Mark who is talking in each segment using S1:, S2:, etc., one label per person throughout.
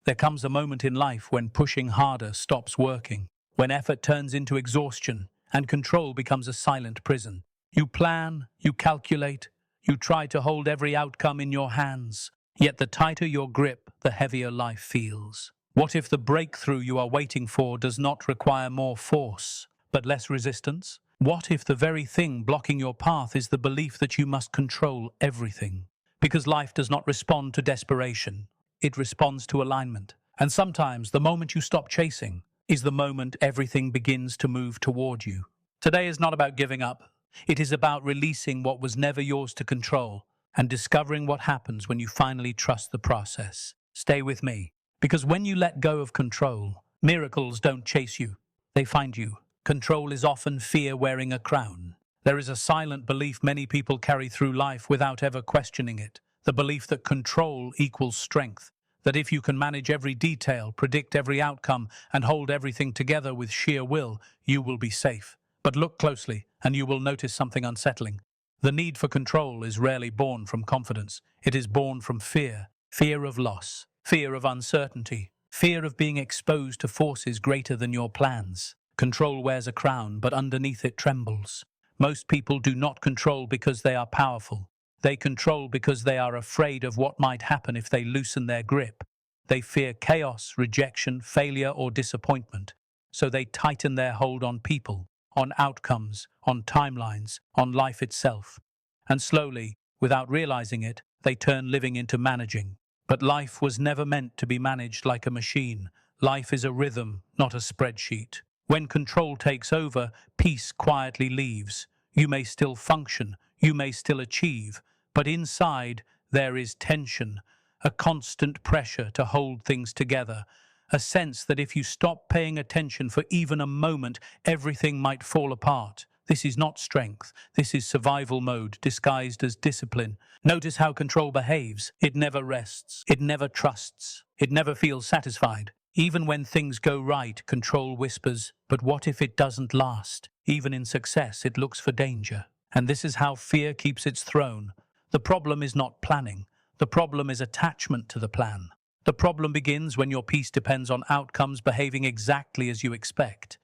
S1: There comes a moment in life when pushing harder stops working, when effort turns into exhaustion and control becomes a silent prison. You plan, you calculate, you try to hold every outcome in your hands, yet the tighter your grip, the heavier life feels. What if the breakthrough you are waiting for does not require more force, but less resistance? What if the very thing blocking your path is the belief that you must control everything? Because life does not respond to desperation, it responds to alignment. And sometimes the moment you stop chasing is the moment everything begins to move toward you. Today is not about giving up. It is about releasing what was never yours to control and discovering what happens when you finally trust the process. Stay with me, because when you let go of control, miracles don't chase you, they find you. Control is often fear wearing a crown. There is a silent belief many people carry through life without ever questioning it. The belief that control equals strength, that if you can manage every detail, predict every outcome, and hold everything together with sheer will, you will be safe. But look closely, and you will notice something unsettling. The need for control is rarely born from confidence. It is born from fear. Fear of loss, fear of uncertainty, fear of being exposed to forces greater than your plans. Control wears a crown, but underneath it trembles. Most people do not control because they are powerful. They control because they are afraid of what might happen if they loosen their grip. They fear chaos, rejection, failure, or disappointment. So they tighten their hold on people, on outcomes, on timelines, on life itself. And slowly, without realizing it, they turn living into managing. But life was never meant to be managed like a machine. Life is a rhythm, not a spreadsheet. When control takes over, peace quietly leaves. You may still function, you may still achieve, but inside there is tension, a constant pressure to hold things together, a sense that if you stop paying attention for even a moment, everything might fall apart. This is not strength, this is survival mode disguised as discipline. Notice how control behaves. It never rests, it never trusts, it never feels satisfied. Even when things go right, control whispers, but what if it doesn't last? Even in success, it looks for danger. And this is how fear keeps its throne. The problem is not planning. The problem is attachment to the plan. The problem begins when your peace depends on outcomes behaving exactly as you expect.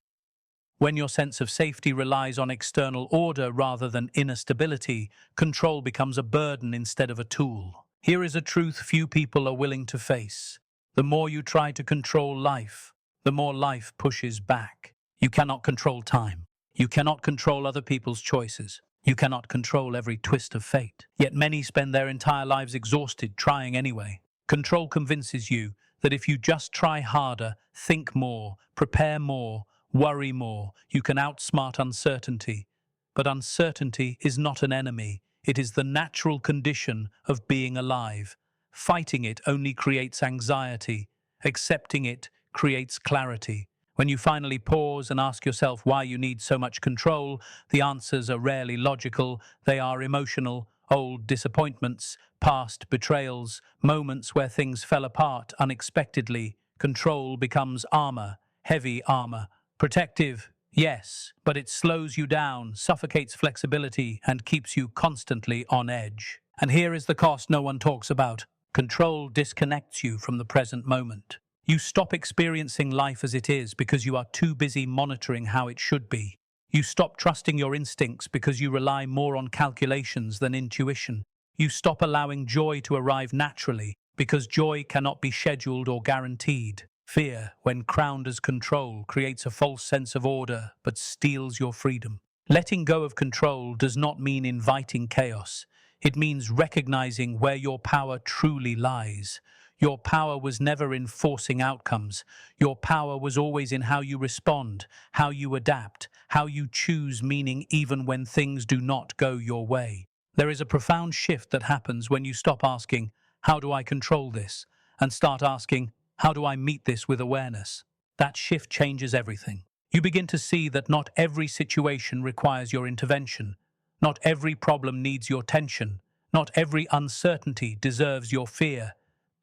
S1: When your sense of safety relies on external order rather than inner stability, control becomes a burden instead of a tool. Here is a truth few people are willing to face. The more you try to control life, the more life pushes back. You cannot control time. You cannot control other people's choices. You cannot control every twist of fate. Yet many spend their entire lives exhausted, trying anyway. Control convinces you that if you just try harder, think more, prepare more, worry more, you can outsmart uncertainty. But uncertainty is not an enemy. It is the natural condition of being alive. Fighting it only creates anxiety. Accepting it creates clarity. When you finally pause and ask yourself why you need so much control, the answers are rarely logical. They are emotional, old disappointments, past betrayals, moments where things fell apart unexpectedly. Control becomes armor, heavy armor. Protective, yes, but it slows you down, suffocates flexibility, and keeps you constantly on edge. And here is the cost no one talks about. Control disconnects you from the present moment. You stop experiencing life as it is because you are too busy monitoring how it should be. You stop trusting your instincts because you rely more on calculations than intuition. You stop allowing joy to arrive naturally because joy cannot be scheduled or guaranteed. Fear, when crowned as control, creates a false sense of order but steals your freedom. Letting go of control does not mean inviting chaos. It means recognizing where your power truly lies. Your power was never in forcing outcomes. Your power was always in how you respond, how you adapt, how you choose meaning even when things do not go your way. There is a profound shift that happens when you stop asking, "How do I control this?" and start asking, "How do I meet this with awareness?" That shift changes everything. You begin to see that not every situation requires your intervention. Not every problem needs your tension. Not every uncertainty deserves your fear.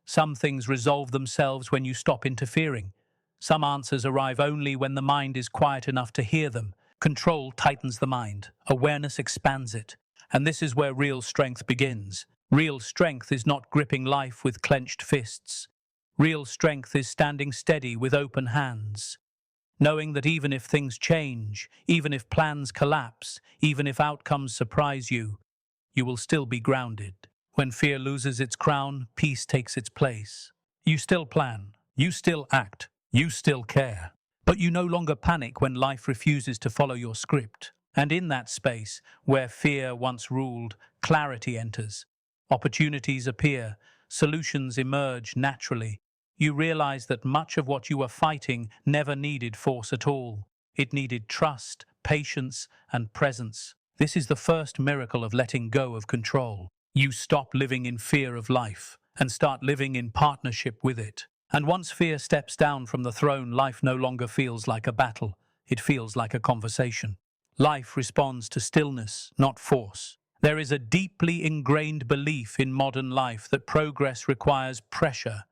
S1: Some things resolve themselves when you stop interfering. Some answers arrive only when the mind is quiet enough to hear them. Control tightens the mind. Awareness expands it. And this is where real strength begins. Real strength is not gripping life with clenched fists. Real strength is standing steady with open hands, knowing that even if things change, even if plans collapse, even if outcomes surprise you, you will still be grounded. When fear loses its crown, peace takes its place. You still plan, you still act, you still care. But you no longer panic when life refuses to follow your script. And in that space, where fear once ruled, clarity enters. Opportunities appear, solutions emerge naturally. You realize that much of what you were fighting never needed force at all. It needed trust, patience, and presence. This is the first miracle of letting go of control. You stop living in fear of life and start living in partnership with it. And once fear steps down from the throne, life no longer feels like a battle. It feels like a conversation. Life responds to stillness, not force. There is a deeply ingrained belief in modern life that progress requires pressure,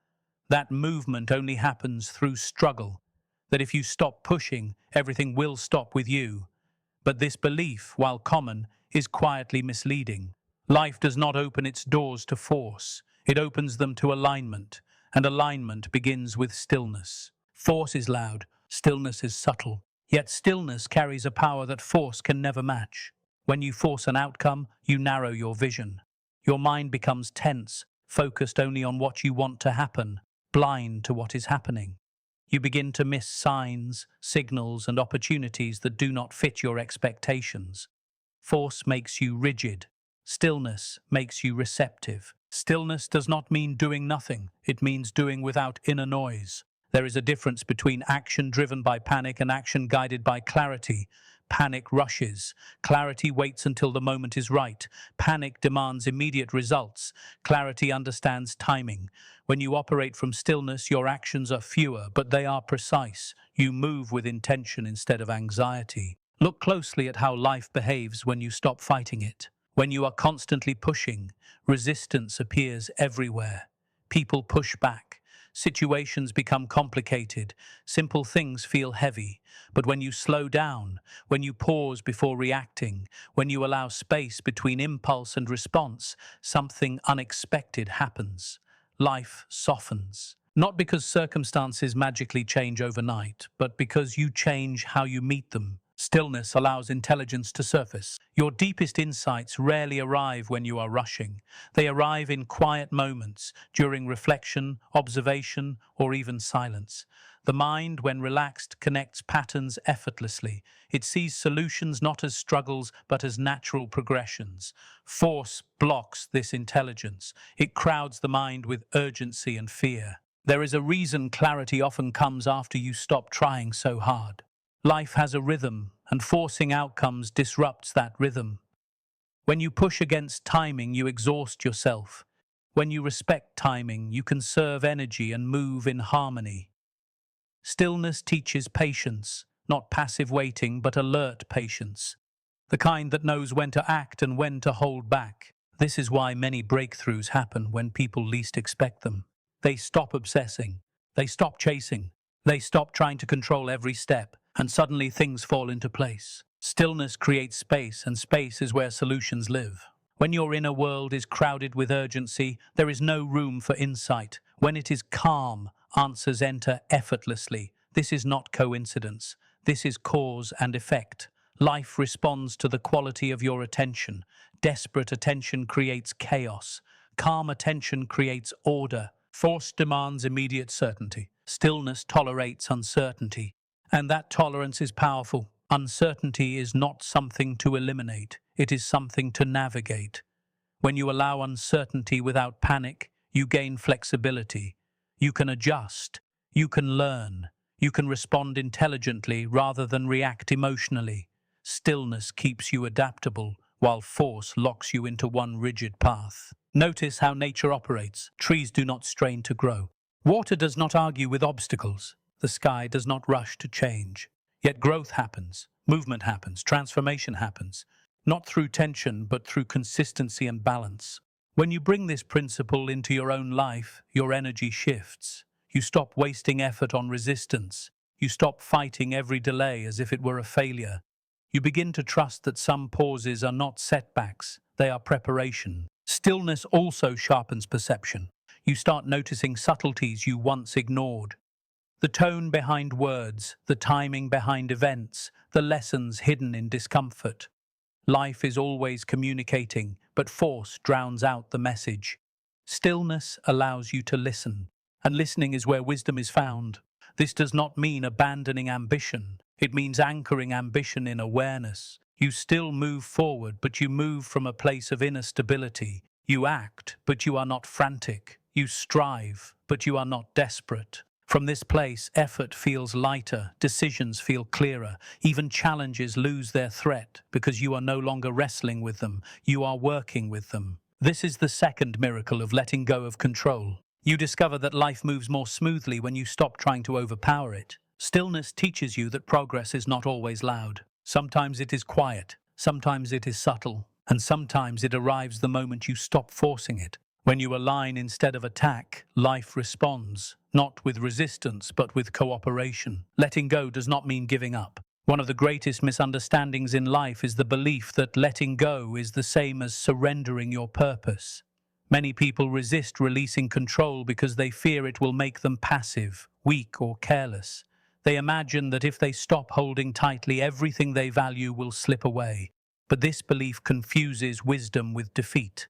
S1: that movement only happens through struggle, that if you stop pushing, everything will stop with you. But this belief, while common, is quietly misleading. Life does not open its doors to force. It opens them to alignment, and alignment begins with stillness. Force is loud, stillness is subtle. Yet stillness carries a power that force can never match. When you force an outcome, you narrow your vision. Your mind becomes tense, focused only on what you want to happen, blind to what is happening. You begin to miss signs, signals, and opportunities that do not fit your expectations. Force makes you rigid. Stillness makes you receptive. Stillness does not mean doing nothing. It means doing without inner noise. There is a difference between action driven by panic and action guided by clarity. Panic rushes. Clarity waits until the moment is right. Panic demands immediate results. Clarity understands timing. When you operate from stillness, your actions are fewer, but they are precise. You move with intention instead of anxiety. Look closely at how life behaves when you stop fighting it. When you are constantly pushing, resistance appears everywhere. People push back. Situations become complicated. Simple things feel heavy. But when you slow down, when you pause before reacting, when you allow space between impulse and response, something unexpected happens. Life softens. Not because circumstances magically change overnight, but because you change how you meet them. Stillness allows intelligence to surface. Your deepest insights rarely arrive when you are rushing. They arrive in quiet moments, during reflection, observation, or even silence. The mind, when relaxed, connects patterns effortlessly. It sees solutions not as struggles, but as natural progressions. Force blocks this intelligence. It crowds the mind with urgency and fear. There is a reason clarity often comes after you stop trying so hard. Life has a rhythm, and forcing outcomes disrupts that rhythm. When you push against timing, you exhaust yourself. When you respect timing, you conserve energy and move in harmony. Stillness teaches patience, not passive waiting, but alert patience. The kind that knows when to act and when to hold back. This is why many breakthroughs happen when people least expect them. They stop obsessing. They stop chasing. They stop trying to control every step, and suddenly things fall into place. Stillness creates space, and space is where solutions live. When your inner world is crowded with urgency, there is no room for insight. When it is calm, answers enter effortlessly. This is not coincidence. This is cause and effect. Life responds to the quality of your attention. Desperate attention creates chaos. Calm attention creates order. Force demands immediate certainty. Stillness tolerates uncertainty. And that tolerance is powerful. Uncertainty is not something to eliminate. It is something to navigate. When you allow uncertainty without panic, you gain flexibility. You can adjust. You can learn. You can respond intelligently rather than react emotionally. Stillness keeps you adaptable, while force locks you into one rigid path. Notice how nature operates. Trees do not strain to grow. Water does not argue with obstacles. The sky does not rush to change. Yet growth happens, movement happens, transformation happens. Not through tension, but through consistency and balance. When you bring this principle into your own life, your energy shifts. You stop wasting effort on resistance. You stop fighting every delay as if it were a failure. You begin to trust that some pauses are not setbacks, they are preparation. Stillness also sharpens perception. you start noticing subtleties you once ignored. The tone behind words, the timing behind events, the lessons hidden in discomfort. Life is always communicating, but force drowns out the message. Stillness allows you to listen, and listening is where wisdom is found. This does not mean abandoning ambition. It means anchoring ambition in awareness. You still move forward, but you move from a place of inner stability. You act, but you are not frantic. You strive, but you are not desperate. From this place, effort feels lighter, decisions feel clearer, even challenges lose their threat because you are no longer wrestling with them, you are working with them. This is the second miracle of letting go of control. You discover that life moves more smoothly when you stop trying to overpower it. Stillness teaches you that progress is not always loud. Sometimes it is quiet, sometimes it is subtle, and sometimes it arrives the moment you stop forcing it. When you align instead of attack, life responds, not with resistance but with cooperation. Letting go does not mean giving up. One of the greatest misunderstandings in life is the belief that letting go is the same as surrendering your purpose. Many people resist releasing control because they fear it will make them passive, weak, or careless. They imagine that if they stop holding tightly, everything they value will slip away. But this belief confuses wisdom with defeat.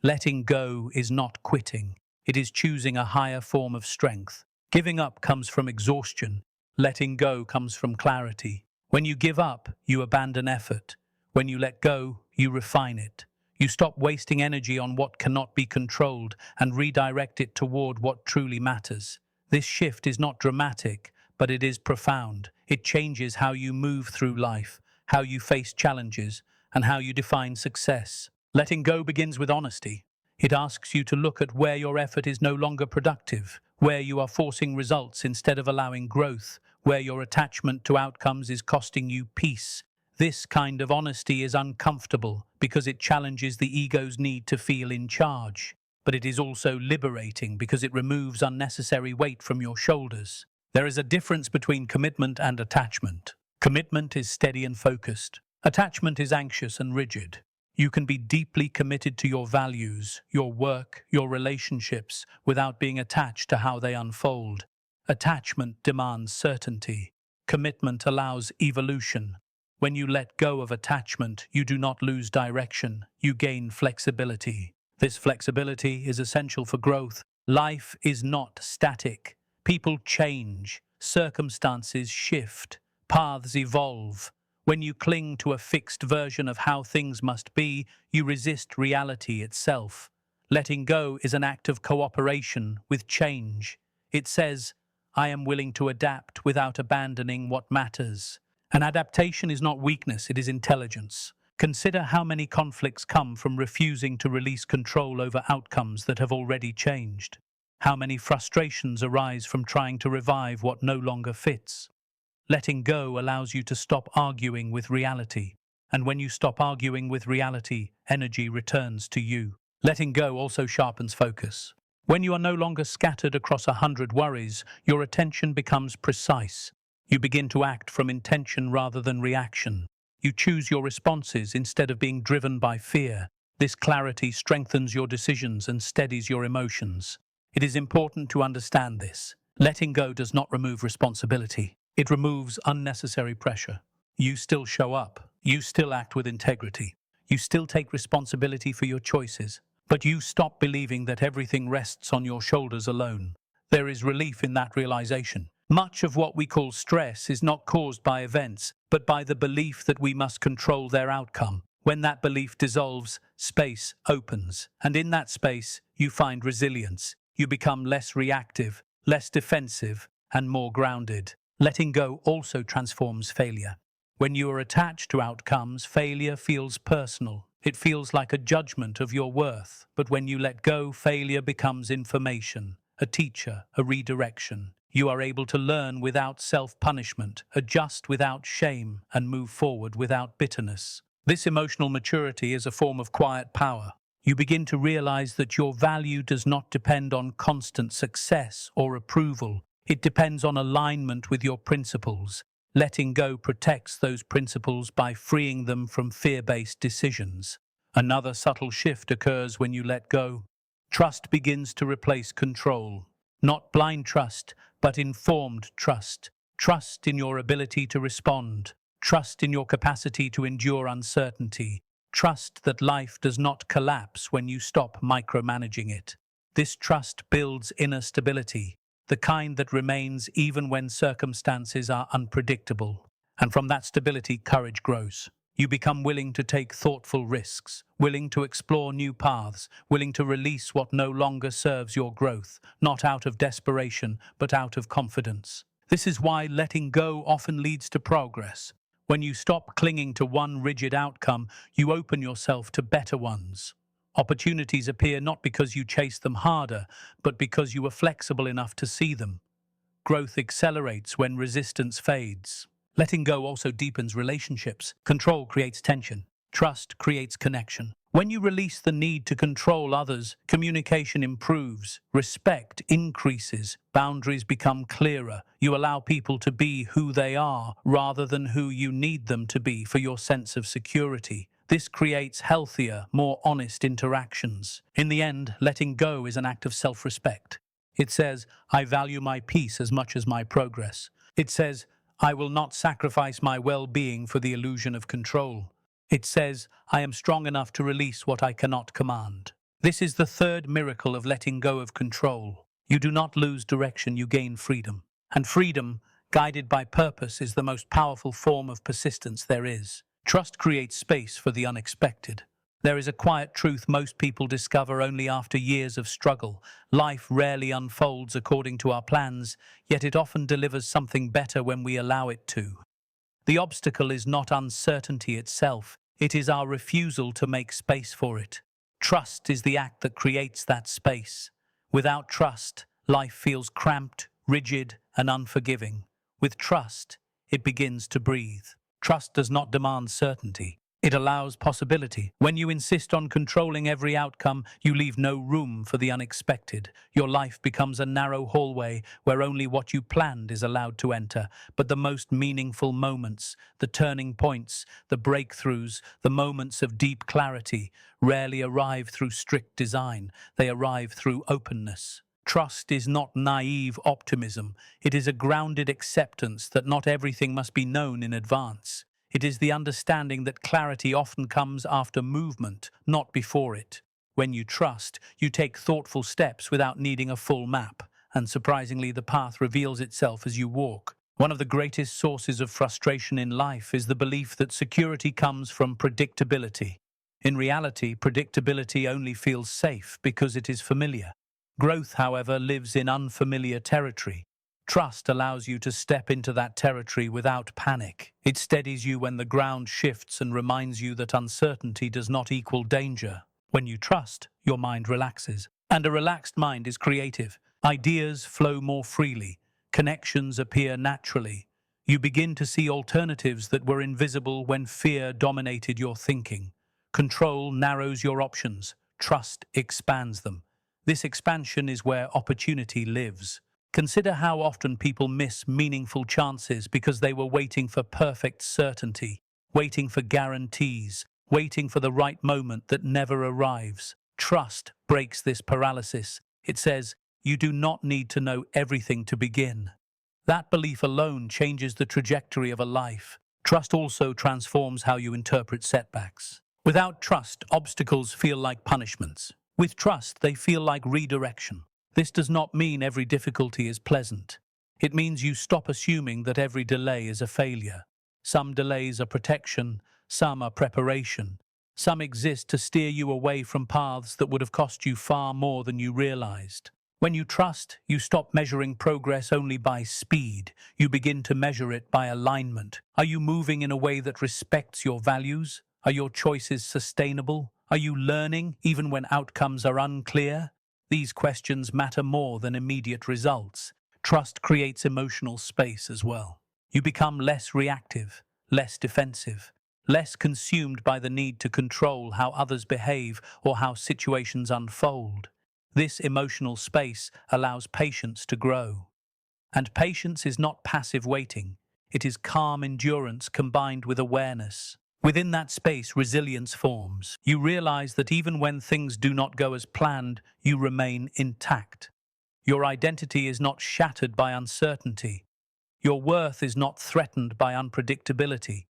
S1: Letting go is not quitting. It is choosing a higher form of strength. Giving up comes from exhaustion. Letting go comes from clarity. When you give up, you abandon effort. When you let go, you refine it. You stop wasting energy on what cannot be controlled and redirect it toward what truly matters. This shift is not dramatic, but it is profound. It changes how you move through life, how you face challenges, and how you define success. Letting go begins with honesty. It asks you to look at where your effort is no longer productive, where you are forcing results instead of allowing growth, where your attachment to outcomes is costing you peace. This kind of honesty is uncomfortable because it challenges the ego's need to feel in charge. But it is also liberating because it removes unnecessary weight from your shoulders. There is a difference between commitment and attachment. Commitment is steady and focused. Attachment is anxious and rigid. You can be deeply committed to your values, your work, your relationships, without being attached to how they unfold. Attachment demands certainty. Commitment allows evolution. When you let go of attachment, you do not lose direction, you gain flexibility. This flexibility is essential for growth. Life is not static. People change, circumstances shift, paths evolve. When you cling to a fixed version of how things must be, you resist reality itself. Letting go is an act of cooperation with change. It says, I am willing to adapt without abandoning what matters. An adaptation is not weakness, it is intelligence. Consider how many conflicts come from refusing to release control over outcomes that have already changed. How many frustrations arise from trying to revive what no longer fits. Letting go allows you to stop arguing with reality. And when you stop arguing with reality, energy returns to you. Letting go also sharpens focus. When you are no longer scattered across 100 worries, your attention becomes precise. You begin to act from intention rather than reaction. You choose your responses instead of being driven by fear. This clarity strengthens your decisions and steadies your emotions. It is important to understand this. Letting go does not remove responsibility. It removes unnecessary pressure. You still show up. You still act with integrity. You still take responsibility for your choices. But you stop believing that everything rests on your shoulders alone. There is relief in that realization. Much of what we call stress is not caused by events, but by the belief that we must control their outcome. When that belief dissolves, space opens. And in that space, you find resilience. You become less reactive, less defensive, and more grounded. Letting go also transforms failure. When you are attached to outcomes, failure feels personal. It feels like a judgment of your worth. But when you let go, failure becomes information, a teacher, a redirection. You are able to learn without self-punishment, adjust without shame, and move forward without bitterness. This emotional maturity is a form of quiet power. You begin to realize that your value does not depend on constant success or approval. It depends on alignment with your principles. Letting go protects those principles by freeing them from fear-based decisions. Another subtle shift occurs when you let go. Trust begins to replace control. Not blind trust, but informed trust. Trust in your ability to respond. Trust in your capacity to endure uncertainty. Trust that life does not collapse when you stop micromanaging it. This trust builds inner stability, the kind that remains even when circumstances are unpredictable. And from that stability, courage grows. You become willing to take thoughtful risks, willing to explore new paths, willing to release what no longer serves your growth, not out of desperation, but out of confidence. This is why letting go often leads to progress. When you stop clinging to one rigid outcome, you open yourself to better ones. Opportunities appear not because you chase them harder, but because you were flexible enough to see them. Growth accelerates when resistance fades. Letting go also deepens relationships. Control creates tension. Trust creates connection. When you release the need to control others, communication improves, respect increases, boundaries become clearer. You allow people to be who they are rather than who you need them to be for your sense of security. This creates healthier, more honest interactions. In the end, letting go is an act of self-respect. It says, I value my peace as much as my progress. It says, I will not sacrifice my well-being for the illusion of control. It says, I am strong enough to release what I cannot command. This is the third miracle of letting go of control. You do not lose direction, you gain freedom. And freedom, guided by purpose, is the most powerful form of persistence there is. Trust creates space for the unexpected. There is a quiet truth most people discover only after years of struggle. Life rarely unfolds according to our plans, yet it often delivers something better when we allow it to. The obstacle is not uncertainty itself, it is our refusal to make space for it. Trust is the act that creates that space. Without trust, life feels cramped, rigid, and unforgiving. With trust, it begins to breathe. Trust does not demand certainty. It allows possibility. When you insist on controlling every outcome, you leave no room for the unexpected. Your life becomes a narrow hallway where only what you planned is allowed to enter. But the most meaningful moments, the turning points, the breakthroughs, the moments of deep clarity, rarely arrive through strict design. They arrive through openness. Trust is not naive optimism. It is a grounded acceptance that not everything must be known in advance. It is the understanding that clarity often comes after movement, not before it. When you trust, you take thoughtful steps without needing a full map, and surprisingly, the path reveals itself as you walk. One of the greatest sources of frustration in life is the belief that security comes from predictability. In reality, predictability only feels safe because it is familiar. Growth, however, lives in unfamiliar territory. Trust allows you to step into that territory without panic. It steadies you when the ground shifts and reminds you that uncertainty does not equal danger. When you trust, your mind relaxes. And a relaxed mind is creative. Ideas flow more freely. Connections appear naturally. You begin to see alternatives that were invisible when fear dominated your thinking. Control narrows your options. Trust expands them. This expansion is where opportunity lives. Consider how often people miss meaningful chances because they were waiting for perfect certainty, waiting for guarantees, waiting for the right moment that never arrives. Trust breaks this paralysis. It says, you do not need to know everything to begin. That belief alone changes the trajectory of a life. Trust also transforms how you interpret setbacks. Without trust, obstacles feel like punishments. With trust, they feel like redirection. This does not mean every difficulty is pleasant. It means you stop assuming that every delay is a failure. Some delays are protection, some are preparation. Some exist to steer you away from paths that would have cost you far more than you realized. When you trust, you stop measuring progress only by speed. You begin to measure it by alignment. Are you moving in a way that respects your values? Are your choices sustainable? Are you learning even when outcomes are unclear? These questions matter more than immediate results. Trust creates emotional space as well. You become less reactive, less defensive, less consumed by the need to control how others behave or how situations unfold. This emotional space allows patience to grow. And patience is not passive waiting. It is calm endurance combined with awareness. Within that space, resilience forms. You realize that even when things do not go as planned, you remain intact. Your identity is not shattered by uncertainty. Your worth is not threatened by unpredictability.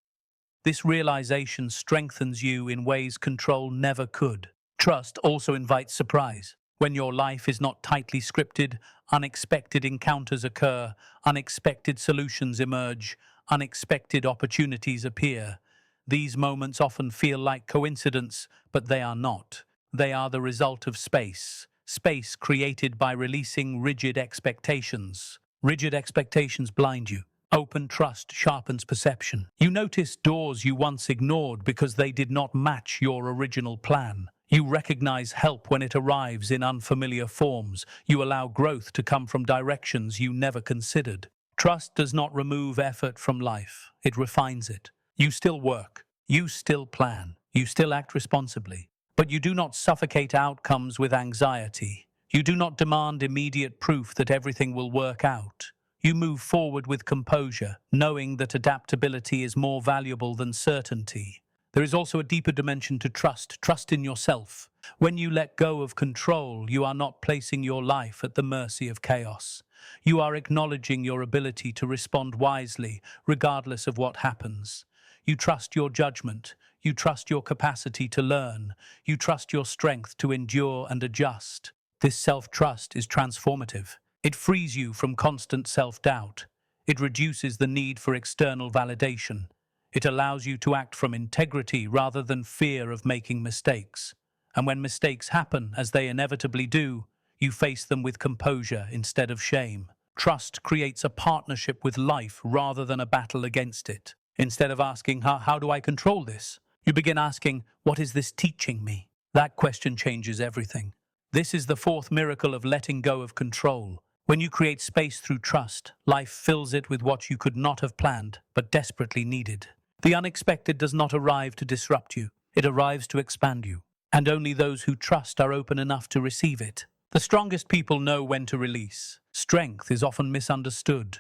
S1: This realization strengthens you in ways control never could. Trust also invites surprise. When your life is not tightly scripted, unexpected encounters occur, unexpected solutions emerge, unexpected opportunities appear. These moments often feel like coincidence, but they are not. They are the result of space. Space created by releasing rigid expectations. Rigid expectations blind you. Open trust sharpens perception. You notice doors you once ignored because they did not match your original plan. You recognize help when it arrives in unfamiliar forms. You allow growth to come from directions you never considered. Trust does not remove effort from life. It refines it. You still work. You still plan. You still act responsibly. But you do not suffocate outcomes with anxiety. You do not demand immediate proof that everything will work out. You move forward with composure, knowing that adaptability is more valuable than certainty. There is also a deeper dimension to trust in yourself. When you let go of control, you are not placing your life at the mercy of chaos. You are acknowledging your ability to respond wisely, regardless of what happens. You trust your judgment. You trust your capacity to learn. You trust your strength to endure and adjust. This self-trust is transformative. It frees you from constant self-doubt. It reduces the need for external validation. It allows you to act from integrity rather than fear of making mistakes. And when mistakes happen, as they inevitably do, you face them with composure instead of shame. Trust creates a partnership with life rather than a battle against it. Instead of asking, how do I control this? You begin asking, what is this teaching me? That question changes everything. This is the fourth miracle of letting go of control. When you create space through trust, life fills it with what you could not have planned, but desperately needed. The unexpected does not arrive to disrupt you. It arrives to expand you. And only those who trust are open enough to receive it. The strongest people know when to release. Strength is often misunderstood.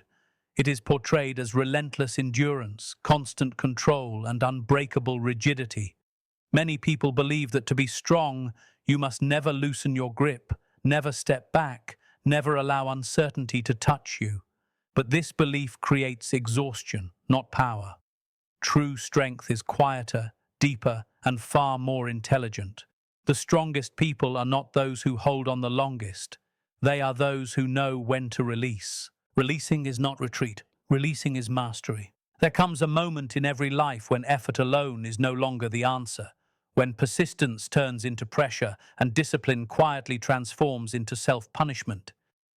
S1: It is portrayed as relentless endurance, constant control, and unbreakable rigidity. Many people believe that to be strong, you must never loosen your grip, never step back, never allow uncertainty to touch you. But this belief creates exhaustion, not power. True strength is quieter, deeper, and far more intelligent. The strongest people are not those who hold on the longest. They are those who know when to release. Releasing is not retreat. Releasing is mastery. There comes a moment in every life when effort alone is no longer the answer, when persistence turns into pressure and discipline quietly transforms into self-punishment.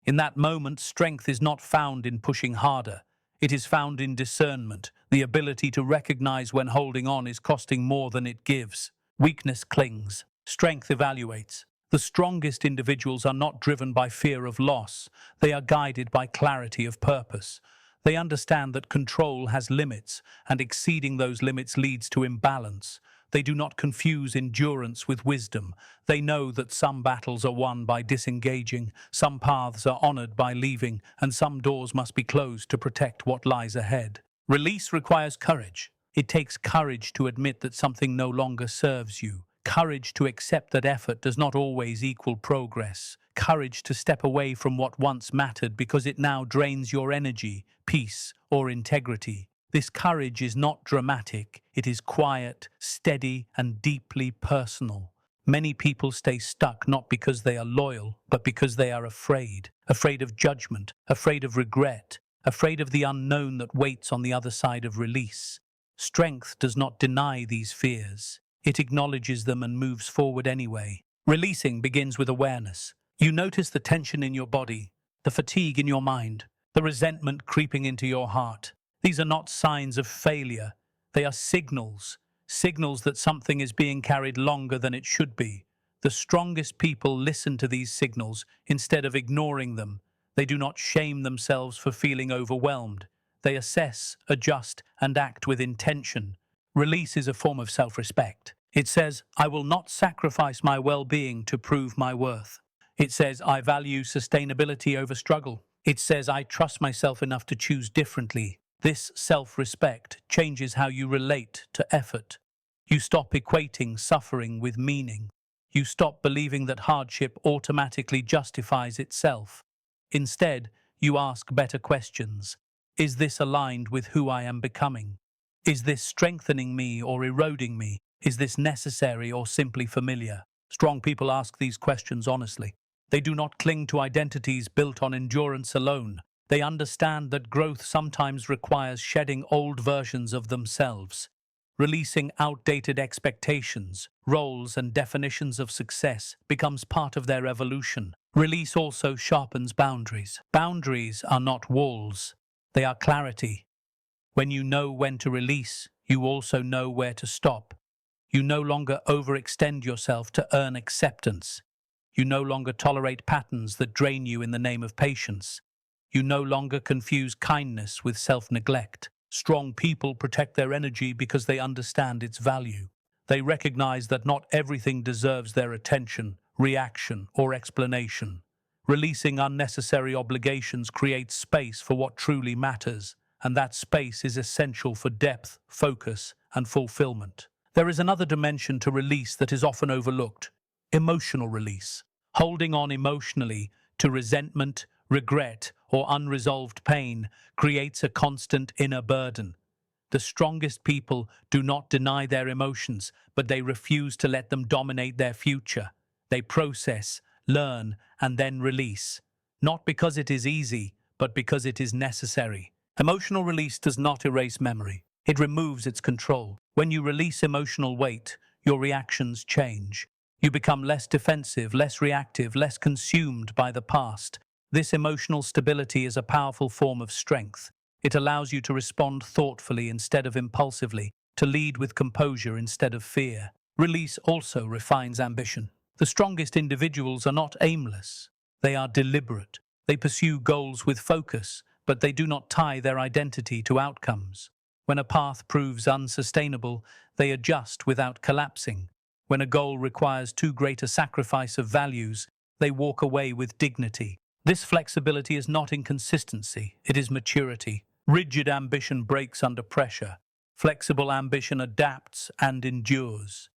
S1: In that moment, strength is not found in pushing harder. It is found in discernment, the ability to recognize when holding on is costing more than it gives. Weakness clings. Strength evaluates. The strongest individuals are not driven by fear of loss. They are guided by clarity of purpose. They understand that control has limits, and exceeding those limits leads to imbalance. They do not confuse endurance with wisdom. They know that some battles are won by disengaging, some paths are honored by leaving, and some doors must be closed to protect what lies ahead. Release requires courage. It takes courage to admit that something no longer serves you. Courage to accept that effort does not always equal progress. Courage to step away from what once mattered because it now drains your energy, peace, or integrity. This courage is not dramatic. It is quiet, steady, and deeply personal. Many people stay stuck not because they are loyal, but because they are afraid. Afraid of judgment, afraid of regret, afraid of the unknown that waits on the other side of release. Strength does not deny these fears. It acknowledges them and moves forward anyway. Releasing begins with awareness. You notice the tension in your body, the fatigue in your mind, the resentment creeping into your heart. These are not signs of failure. They are signals that something is being carried longer than it should be. The strongest people listen to these signals instead of ignoring them. They do not shame themselves for feeling overwhelmed. They assess, adjust, and act with intention. Release is a form of self-respect. It says, I will not sacrifice my well-being to prove my worth. It says, I value sustainability over struggle. It says, I trust myself enough to choose differently. This self-respect changes how you relate to effort. You stop equating suffering with meaning. You stop believing that hardship automatically justifies itself. Instead, you ask better questions. Is this aligned with who I am becoming? Is this strengthening me or eroding me? Is this necessary or simply familiar? Strong people ask these questions honestly. They do not cling to identities built on endurance alone. They understand that growth sometimes requires shedding old versions of themselves. Releasing outdated expectations, roles, and definitions of success becomes part of their evolution. Release also sharpens boundaries. Boundaries are not walls, they are clarity. When you know when to release, you also know where to stop. You no longer overextend yourself to earn acceptance. You no longer tolerate patterns that drain you in the name of patience. You no longer confuse kindness with self-neglect. Strong people protect their energy because they understand its value. They recognize that not everything deserves their attention, reaction, or explanation. Releasing unnecessary obligations creates space for what truly matters, and that space is essential for depth, focus, and fulfillment. There is another dimension to release that is often overlooked: emotional release. Holding on emotionally to resentment, regret, or unresolved pain creates a constant inner burden. The strongest people do not deny their emotions, but they refuse to let them dominate their future. They process, learn, and then release. Not because it is easy, but because it is necessary. Emotional release does not erase memory. It removes its control. When you release emotional weight, your reactions change. You become less defensive, less reactive, less consumed by the past. This emotional stability is a powerful form of strength. It allows you to respond thoughtfully instead of impulsively, to lead with composure instead of fear. Release also refines ambition. The strongest individuals are not aimless. They are deliberate. They pursue goals with focus, but they do not tie their identity to outcomes. When a path proves unsustainable, they adjust without collapsing. When a goal requires too great a sacrifice of values, they walk away with dignity. This flexibility is not inconsistency, it is maturity. Rigid ambition breaks under pressure. Flexible ambition adapts and endures.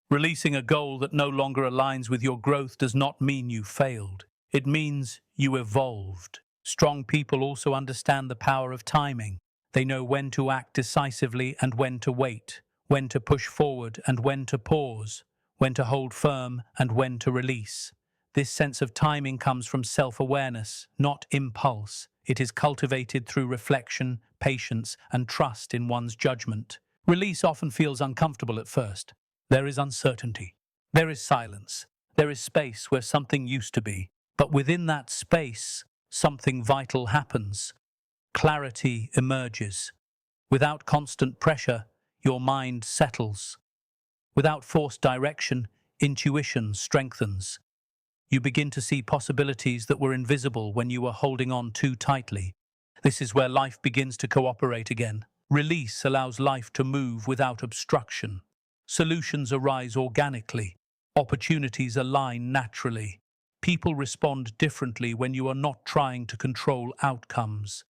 S1: Releasing a goal that no longer aligns with your growth does not mean you failed. It means you evolved. Strong people also understand the power of timing. They know when to act decisively and when to wait, when to push forward and when to pause, when to hold firm and when to release. This sense of timing comes from self-awareness, not impulse. It is cultivated through reflection, patience, and trust in one's judgment. Release often feels uncomfortable at first. There is uncertainty. There is silence. There is space where something used to be. But within that space, something vital happens. Clarity emerges. Without constant pressure, your mind settles. Without forced direction, intuition strengthens. You begin to see possibilities that were invisible when you were holding on too tightly. This is where life begins to cooperate again. Release allows life to move without obstruction. Solutions arise organically. Opportunities align naturally. People respond differently when you are not trying to control outcomes.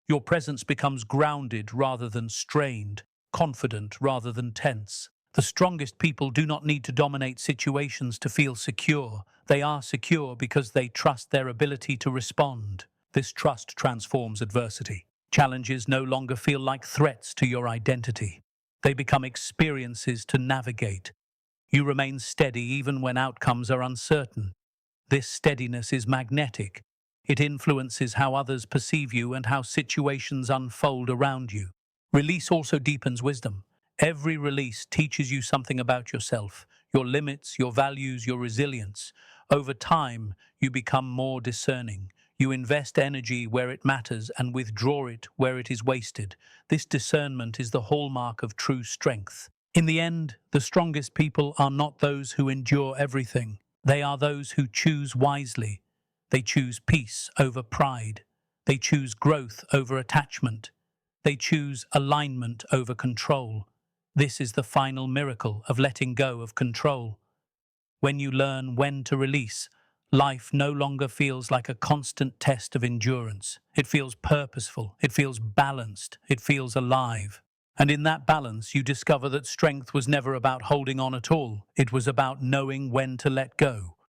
S1: Your presence becomes grounded rather than strained, confident rather than tense. The strongest people do not need to dominate situations to feel secure. They are secure because they trust their ability to respond. This trust transforms adversity. Challenges no longer feel like threats to your identity. They become experiences to navigate. You remain steady even when outcomes are uncertain. This steadiness is magnetic. It influences how others perceive you and how situations unfold around you. Release also deepens wisdom. Every release teaches you something about yourself, your limits, your values, your resilience. Over time, you become more discerning. You invest energy where it matters and withdraw it where it is wasted. This discernment is the hallmark of true strength. In the end, the strongest people are not those who endure everything. They are those who choose wisely. They choose peace over pride. They choose growth over attachment. They choose alignment over control. This is the final miracle of letting go of control. When you learn when to release, life no longer feels like a constant test of endurance. It feels purposeful, it feels balanced, it feels alive. And in that balance, you discover that strength was never about holding on at all. It was about knowing when to let go.